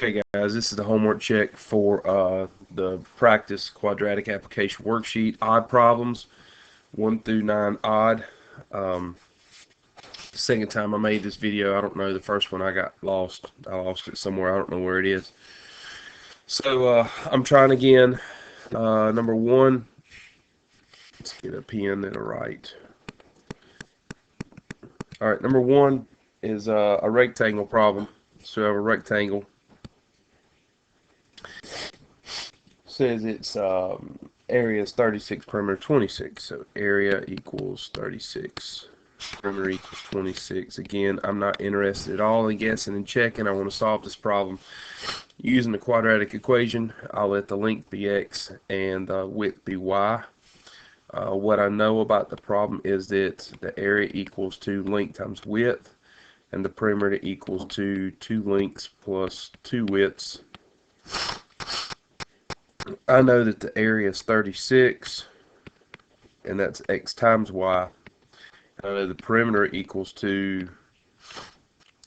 Okay guys, this is the homework check for the practice quadratic application worksheet, odd problems, 1 through 9 odd. Second time I made this video, I don't know, the first one I got lost. I lost it somewhere, I don't know where it is. So I'm trying again. Number 1, let's get a pen that'll write. Alright, number 1 is a rectangle problem. So I have a rectangle. Says its area is 36, perimeter 26. So area equals 36, perimeter equals 26. Again, I'm not interested at all in guessing and checking. I want to solve this problem using the quadratic equation. I'll let the length be x and the width be y. What I know about the problem is that the area equals to length times width, and the perimeter equals to 2 lengths plus 2 widths. I know that the area is 36, and that's x times y. I know the perimeter equals to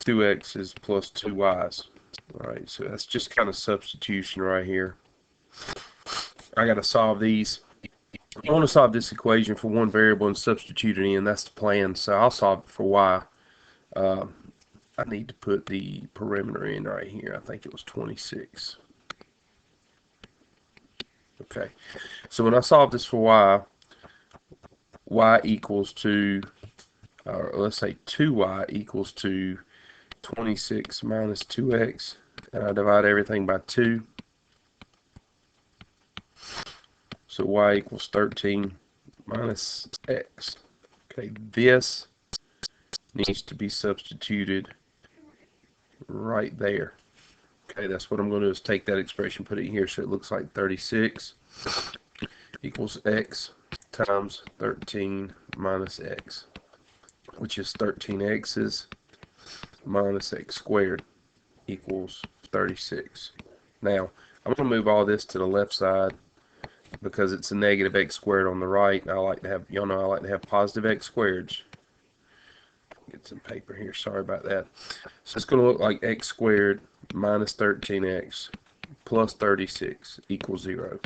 2x's plus 2y's. Alright, so that's just kind of substitution right here. I got to solve these. I want to solve this equation for one variable and substitute it in. That's the plan. So I'll solve it for y. I need to put the perimeter in right here. I think it was 26. Okay, so when I solve this for y equals to, let's say 2y equals to 26 minus 2x, and I divide everything by 2. So y equals 13 minus x. Okay, this needs to be substituted right there. Okay, that's what I'm going to do, is take that expression, put it in here, so it looks like 36 equals x times 13 minus x, which is 13x's minus x squared equals 36. Now, I'm going to move all this to the left side because it's a negative x squared on the right. And I like to have, y'all know I like to have positive x squareds. Get some paper here, sorry about that. So it's going to look like x squared minus 13x plus 36 equals 0,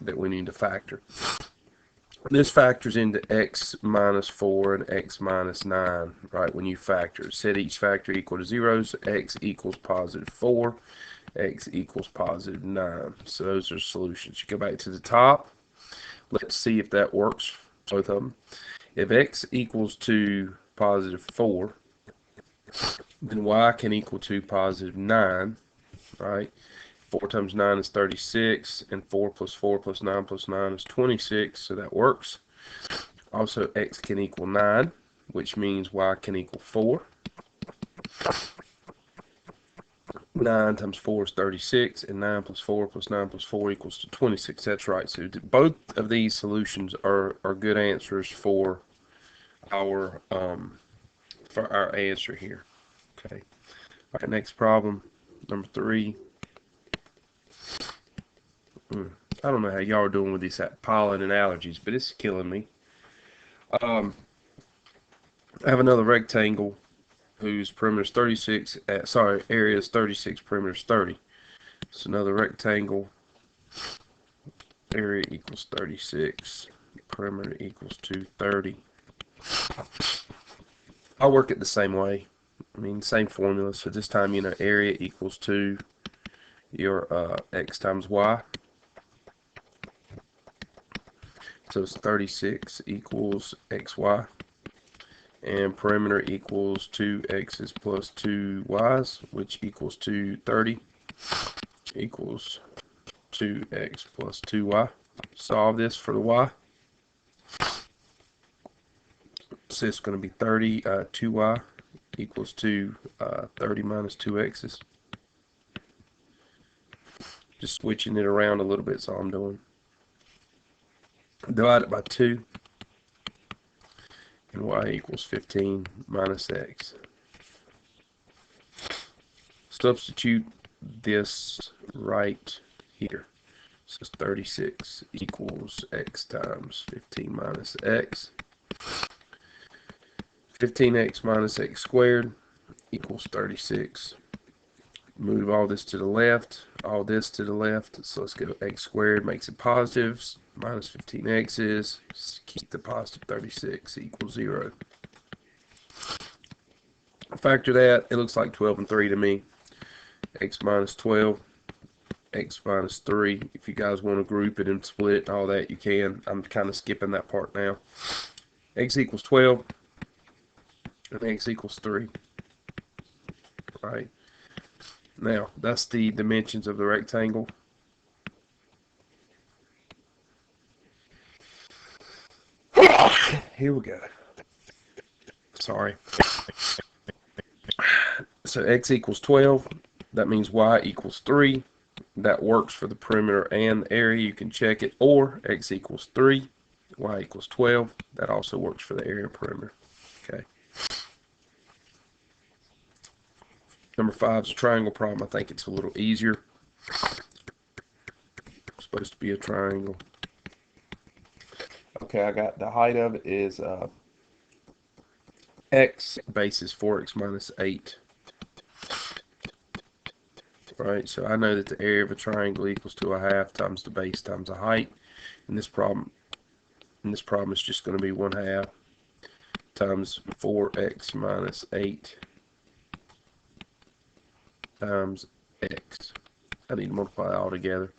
that we need to factor. This factors into x minus 4 and x minus 9, right, when you factor. Set each factor equal to 0, so x equals positive 4, x equals positive 9. So those are solutions. You go back to the top. Let's see if that works, both of them. If x equals to positive 4, then y can equal to positive 9, right? 4 times 9 is 36, and 4 plus 4 plus 9 plus 9 is 26, so that works. Also, x can equal 9, which means y can equal 4. 9 times 4 is 36, and 9 plus 4 plus 9 plus 4 equals to 26. That's right. So both of these solutions are good answers for our answer here. Okay. All right. Next problem, number 3. I don't know how y'all are doing with these pollen and allergies, but it's killing me. I have another rectangle whose perimeter is 36, area is 36, perimeter is 30. It's another rectangle, area equals 36, perimeter equals to 30. I'll work it the same way. I mean, same formula. So this time, you know, area equals to your x times y. So it's 36 equals xy. And perimeter equals 2x's plus 2y's, which equals to 30, equals 2x plus 2y. Solve this for the y. So it's going to be 30, 2y equals to 30 minus 2x's. Just switching it around a little bit is all I'm doing. Divide it by 2. And y equals 15 minus x. Substitute this right here. So 36 equals x times 15 minus x. 15x minus x squared equals 36. move all this to the left, all this to the left. So let's go x squared makes it positive. Minus 15x is, keep the positive 36 equals 0. Factor that, it looks like 12 and 3 to me. X minus 12, x minus 3. If you guys want to group it and split it and all that, you can. I'm kind of skipping that part now. X equals 12, and x equals 3. Right. Now, that's the dimensions of the rectangle. Here we go. Sorry. So x equals 12. That means y equals 3. That works for the perimeter and the area. You can check it. Or x equals 3. Y equals 12. That also works for the area and perimeter. Okay. Number 5 is a triangle problem. I think it's a little easier. It's supposed to be a triangle. Okay, I got the height of it is x, base is 4x minus 8. Right, so I know that the area of a triangle equals to a half times the base times the height. In this problem is just going to be 1/2 times 4x minus 8 times x. I need to multiply it all together.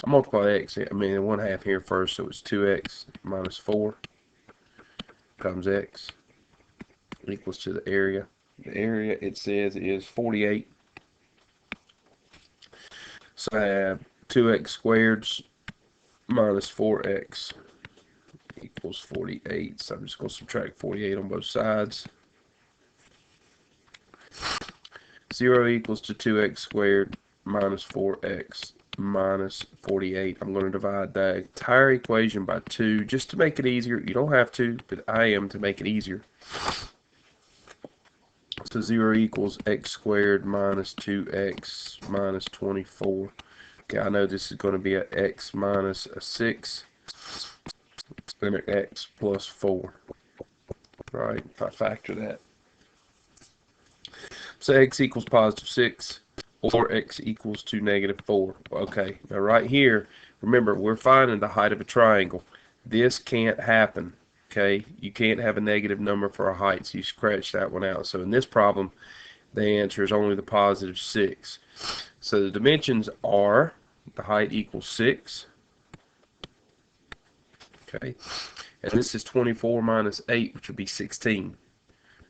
I multiply x, I mean 1/2 here first, so it's 2x minus 4 times x equals to the area. The area, it says, is 48. So I have 2x squared minus 4x equals 48. So I'm just going to subtract 48 on both sides. 0 equals to 2x squared minus 4x minus 48. I'm going to divide the entire equation by 2 just to make it easier. You don't have to, but I am to make it easier. So 0 equals x squared minus 2x minus 24. Okay, I know this is going to be a x minus a 6 and an x plus 4. Right, if I factor that. So x equals positive 6 or x equals to negative 4. Okay, now right here, remember, we're finding the height of a triangle. This can't happen. Okay, you can't have a negative number for a height, so you scratch that one out. So in this problem, the answer is only the positive 6. So the dimensions are, the height equals 6. Okay, and this is 24 minus 8, which would be 16.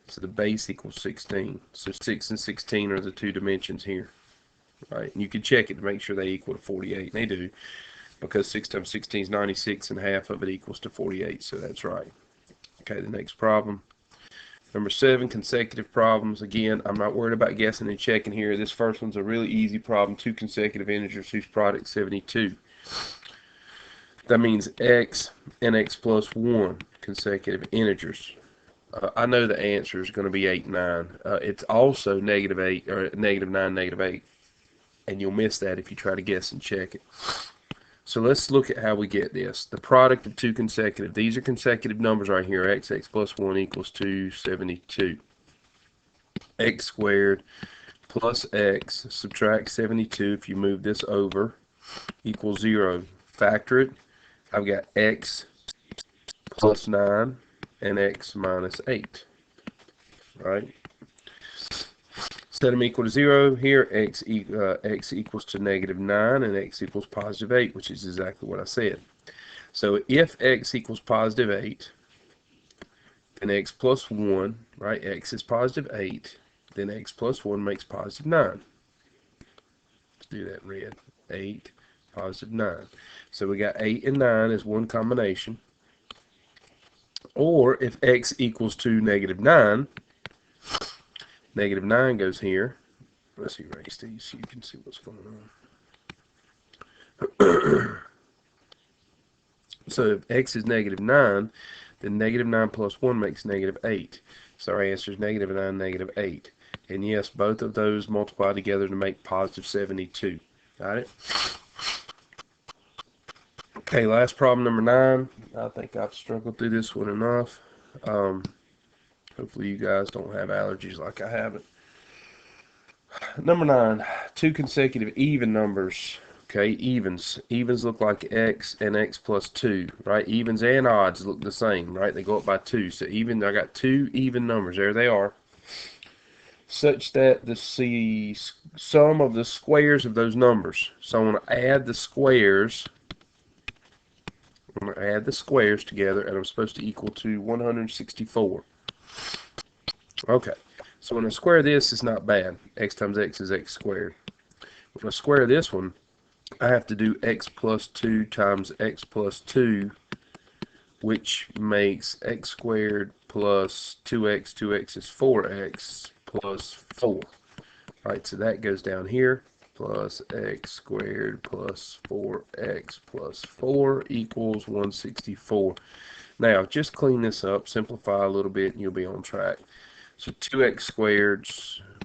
So the base equals 16. So 6 and 16 are the two dimensions here. Right, and you can check it to make sure they equal to 48. And they do, because 6 times 16 is 96, and half of it equals to 48. So that's right. Okay, the next problem. Number 7, consecutive problems. Again, I'm not worried about guessing and checking here. This first one's a really easy problem. 2 consecutive integers whose product is 72. That means x and x plus 1 consecutive integers. I know the answer is going to be 8, 9. It's also negative 8, or negative 9, negative 8. And you'll miss that if you try to guess and check it. So let's look at how we get this. The product of 2 consecutive. These are consecutive numbers right here. X plus 1 equals 272. X squared plus x, subtract 72 if you move this over, equals 0. Factor it. I've got x plus 9 and x minus 8. Right? Set them equal to 0. Here, x equals to negative 9 and x equals positive 8, which is exactly what I said. So if x equals positive 8, then x plus 1, right? X is positive 8, then x plus 1 makes positive 9. Let's do that in red. 8, positive 9. So we got 8 and 9 as one combination. Or if x equals to negative 9, negative 9 goes here. Let's erase these so you can see what's going on. So if x is negative 9, then negative 9 plus 1 makes negative 8. So our answer is negative 9, negative 8. And yes, both of those multiply together to make positive 72. Got it? Okay, last problem, number 9. I think I've struggled through this one enough. Hopefully you guys don't have allergies like I have it. Number 9, two consecutive even numbers. Okay, evens. Evens look like x and x plus 2, right? Evens and odds look the same, right? They go up by 2. So even, I got two even numbers. There they are. Such that the sum of the squares of those numbers. So I'm going to add the squares. I'm going to add the squares together, and I'm supposed to equal to 164. Okay, so when I square this, it's not bad. X times x is x squared. When I square this one, I have to do x plus 2 times x plus 2, which makes x squared plus 2x. 2x is 4x plus 4. Alright, so that goes down here. Plus x squared plus 4x plus 4 equals 164. Now, just clean this up, simplify a little bit, and you'll be on track. So 2x squared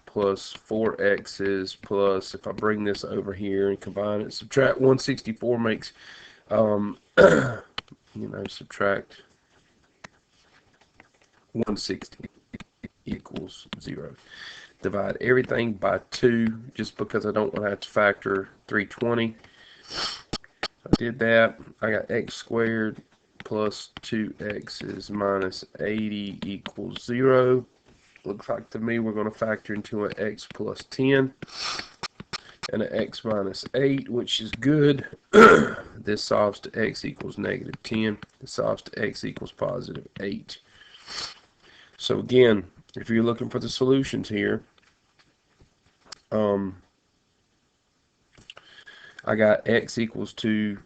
plus 4x's plus, if I bring this over here and combine it, subtract 164 makes, subtract 160 equals 0. Divide everything by 2, just because I don't want to have to factor 320. I did that. I got x squared plus 2x's minus 80 equals 0. Looks like to me we're going to factor into an x plus 10 and an x minus 8, which is good. This solves to x equals negative 10. This solves to x equals positive 8. So again, if you're looking for the solutions here, I got x equals to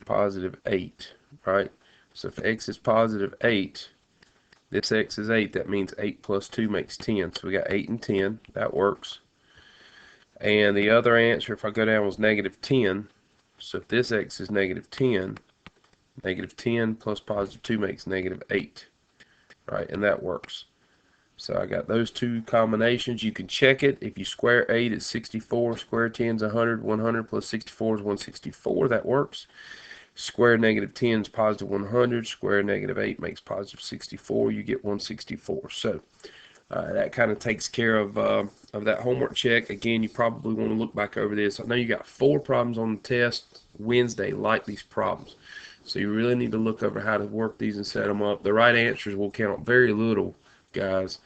positive 8, right? So if x is positive 8, this x is 8, that means 8 plus 2 makes 10. So we got 8 and 10, that works. And the other answer, if I go down, was negative 10. So if this x is negative 10 plus positive 2 makes negative 8, right? And that works. So I got those two combinations. You can check it. If you square 8, it's 64. Square 10 is 100. 100 plus 64 is 164. That works. Square negative 10 is positive 100. Square negative 8 makes positive 64. You get 164. So that kind of takes care of that homework check. Again, you probably want to look back over this. I know you got 4 problems on the test Wednesday like these problems. So you really need to look over how to work these and set them up. The right answers will count very little, guys.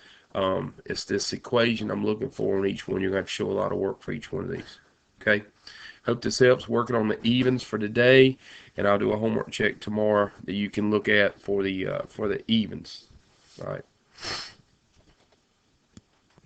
It's this equation I'm looking for on each one. You're going to have to show a lot of work for each one of these. Okay? Hope this helps. Working on the evens for today, and I'll do a homework check tomorrow that you can look at for the evens. All right.